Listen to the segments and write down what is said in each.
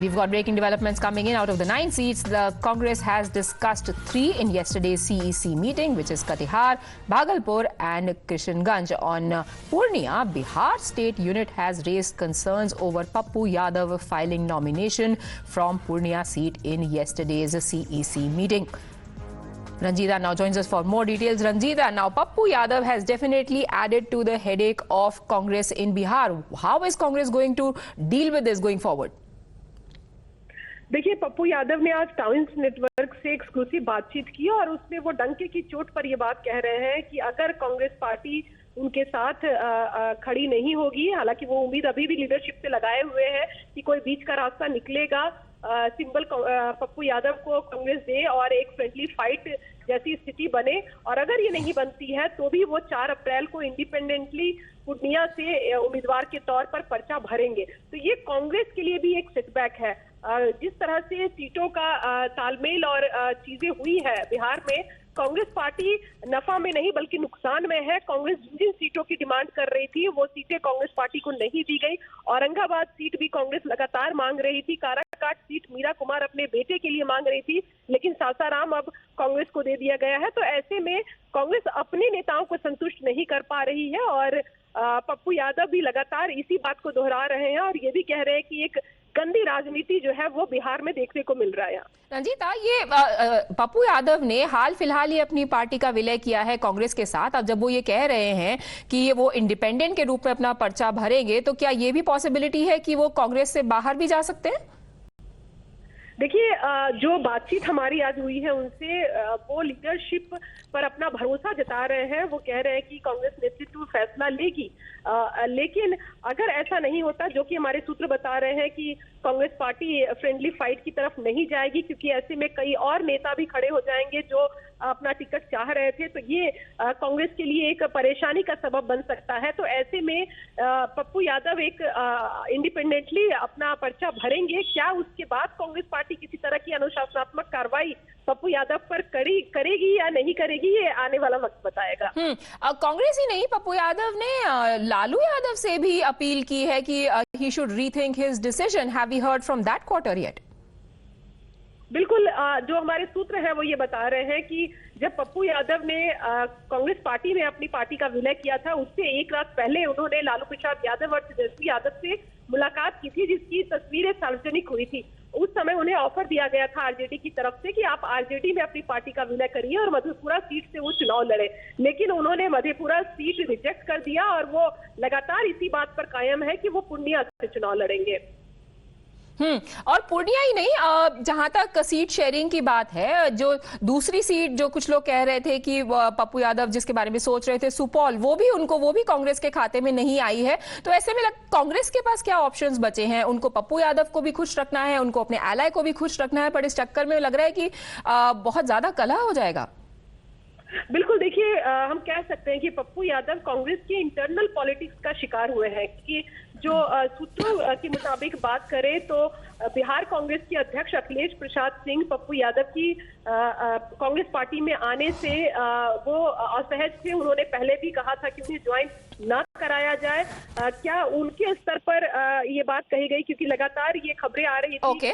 We've got breaking developments coming in. Out of the 9 seats, the Congress has discussed 3 in yesterday's CEC meeting, which is Katihar, Bhagalpur and Kishanganj. On Purnia, Bihar State Unit has raised concerns over Pappu Yadav filing nomination from Purnia seat in yesterday's CEC meeting. Ranjita now joins us for more details. Ranjita, now Pappu Yadav has definitely added to the headache of Congress in Bihar. How is Congress going to deal with this going forward? देखिए, पप्पू यादव ने आज times network से exclusive बातचीत की और उसमें वो डंके की चोट पर ये बात कह रहे हैं कि अगर कांग्रेस पार्टी उनके साथ खड़ी नहीं होगी, हालांकि वो उम्मीद अभी भी लीडरशिप से लगाए हुए हैं कि कोई बीच का रास्ता निकलेगा, सिंबल पप्पू यादव को कांग्रेस दे और एक फ्रेंडली फाइट जैसी स्थिति बने, और अगर ये नहीं बनती है तो भी वो 4 अप्रैल को इंडिपेंडेंटली पूर्णिया से उम्मीदवार के तौर पर पर्चा भरेंगे। तो ये कांग्रेस के लिए भी एक सेटबैक है। जिस तरह से सीटों का तालमेल और चीजें हुई है बिहार में, कांग्रेस पार्टी नफा में नहीं बल्कि नुकसान में है। कांग्रेस जिन सीटों की डिमांड कर रही थी वो सीटें कांग्रेस पार्टी को नहीं दी गई। औरंगाबाद सीट भी कांग्रेस लगातार मांग रही थी, काराकाट सीट मीरा कुमार अपने बेटे के लिए मांग रही थी, लेकिन सासाराम अब कांग्रेस को दे दिया गया है। तो ऐसे में कांग्रेस अपने नेताओं को संतुष्ट नहीं कर पा रही है और पप्पू यादव भी लगातार इसी बात को दोहरा रहे हैं और ये भी कह रहे हैं कि एक गंदी राजनीति जो है वो बिहार में देखने को मिल रहा है। रंजीता, ये पप्पू यादव ने हाल फिलहाल ही अपनी पार्टी का विलय किया है कांग्रेस के साथ। अब जब वो ये कह रहे हैं कि वो इंडिपेंडेंट के रूप में अपना पर्चा भरेंगे, तो क्या ये भी पॉसिबिलिटी है कि वो कांग्रेस से बाहर भी जा सकते हैं? देखिए, जो बातचीत हमारी आज हुई है उनसे, वो लीडरशिप पर अपना भरोसा जता रहे हैं। वो कह रहे हैं कि कांग्रेस नेतृत्व फैसला लेगी, लेकिन अगर ऐसा नहीं होता, जो कि हमारे सूत्र बता रहे हैं कि कांग्रेस पार्टी फ्रेंडली फाइट की तरफ नहीं जाएगी, क्योंकि ऐसे में कई और नेता भी खड़े हो जाएंगे जो अपना टिकट चाह रहे थे, तो ये कांग्रेस के लिए एक परेशानी का सबब बन सकता है। तो ऐसे में पप्पू यादव एक इंडिपेंडेंटली अपना पर्चा भरेंगे। क्या उसके बाद कांग्रेस पार्टी किसी तरह की अनुशासनात्मक कार्रवाई पप्पू यादव पर करेगी या नहीं करेगी, ये आने वाला वक्त बताएगा। कांग्रेस ही नहीं, पप्पू यादव ने लालू यादव से भी अपील की है कि he should rethink his decision. Have you heard from that quarter yet? बिल्कुल, जो हमारे सूत्र है वो ये बता रहे हैं कि जब पप्पू यादव ने कांग्रेस पार्टी में अपनी पार्टी का विलय किया था, उससे एक रात पहले उन्होंने लालू प्रसाद यादव और तेजस्वी यादव से मुलाकात की थी, जिसकी तस्वीरें सार्वजनिक हुई थी। उस समय उन्हें ऑफर दिया गया था आरजेडी की तरफ से कि आप आरजेडी में अपनी पार्टी का विलय करिए और मधेपुरा सीट से वो चुनाव लड़े, लेकिन उन्होंने मधेपुरा सीट रिजेक्ट कर दिया और वो लगातार इसी बात पर कायम है कि वो पूर्णिया से चुनाव लड़ेंगे। और पूर्णिया ही नहीं, जहां तक सीट शेयरिंग की बात है, जो दूसरी सीट जो कुछ लोग कह रहे थे कि पप्पू यादव जिसके बारे में सोच रहे थे, सुपौल, वो भी कांग्रेस के खाते में नहीं आई है। तो ऐसे में कांग्रेस के पास क्या ऑप्शंस बचे हैं? उनको पप्पू यादव को भी खुश रखना है, उनको अपने एलाय को भी खुश रखना है, पर इस चक्कर में लग रहा है कि बहुत ज्यादा कलह हो जाएगा। बिल्कुल, देखिए, हम कह सकते हैं कि पप्पू यादव कांग्रेस के इंटरनल पॉलिटिक्स का शिकार हुए हैं, कि जो सूत्रों के मुताबिक बात करें तो बिहार कांग्रेस के अध्यक्ष अखिलेश प्रसाद सिंह पप्पू यादव की कांग्रेस पार्टी में आने से वो असहज थे। उन्होंने पहले भी कहा था कि उन्हें ज्वाइन न कराया जाए। क्या उनके स्तर पर ये बात कही गई? क्योंकि लगातार ये खबरें आ रही थी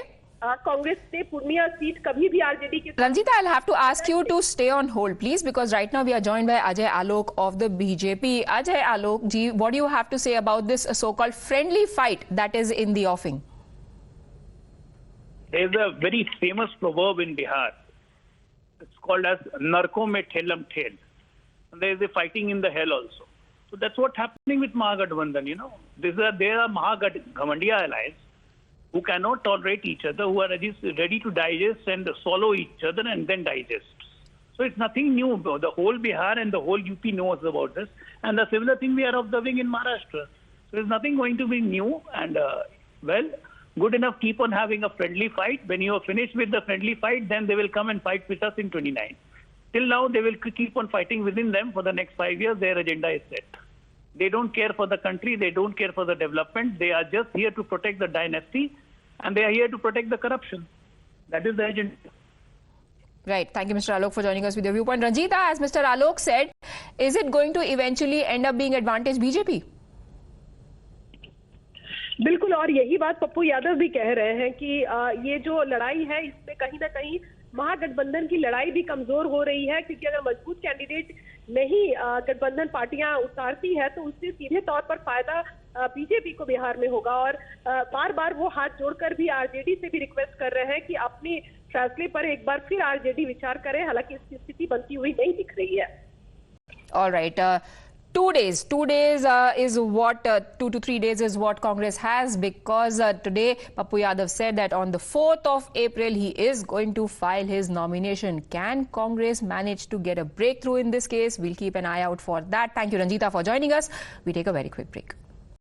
कांग्रेस ने पूर्णिया सीट कभी भी आरजेडी के। Ranjita, I'll have to ask you to stay on hold, please, because right now we are joined by Ajay Alok of the BJP. Ajay Alok ji, what do you have to say about this so-called friendly fight that is in the offing? There is a very famous proverb in Bihar. It's called as "Narko mein thelam thel." There is a fighting in the hell also. So that's what's happening with Mahagathbandhan. You know, there are Mahagathbandiya allies who cannot tolerate each other, who are ready to digest and swallow each other and then digest. So it's nothing new. The whole Bihar and the whole UP knows about this, and the similar thing we are observing in Maharashtra. So there's nothing going to be new, and well, good enough, keep on having a friendly fight. When you are finished with the friendly fight, then they will come and fight with us in 29. Till now, they will keep on fighting within them for the next 5 years. Their agenda is set. They don't care for the country. They don't care for the development. They are just here to protect the dynasty, and they are here to protect the corruption. That is the agenda. Right. Thank you, Mr. Alok, for joining us with your viewpoint. Ranjita, as Mr. Alok said, is it going to eventually end up being advantage BJP? बिल्कुल, और यही बात पप्पू यादव भी कह रहे हैं कि ये जो लड़ाई है इसमें कहीं ना कहीं महागठबंधन की लड़ाई भी कमजोर हो रही है, क्योंकि अगर मजबूत कैंडिडेट नहीं गठबंधन पार्टियां उतारती है तो उससे सीधे तौर पर फायदा बीजेपी को बिहार में होगा। और बार बार वो हाथ जोड़कर भी आरजेडी से भी रिक्वेस्ट कर रहे हैं कि अपने फैसले पर एक बार फिर आरजेडी विचार करे, हालांकि इसकी स्थिति बनती हुई नहीं दिख रही है। All right. 2 days is what 2 to 3 days is what Congress has, because today Pappu Yadav said that on the 4th of April he is going to file his nomination. Can Congress manage to get a breakthrough in this case? We'll keep an eye out for that. Thank you, Ranjita, for joining us. We take a very quick break.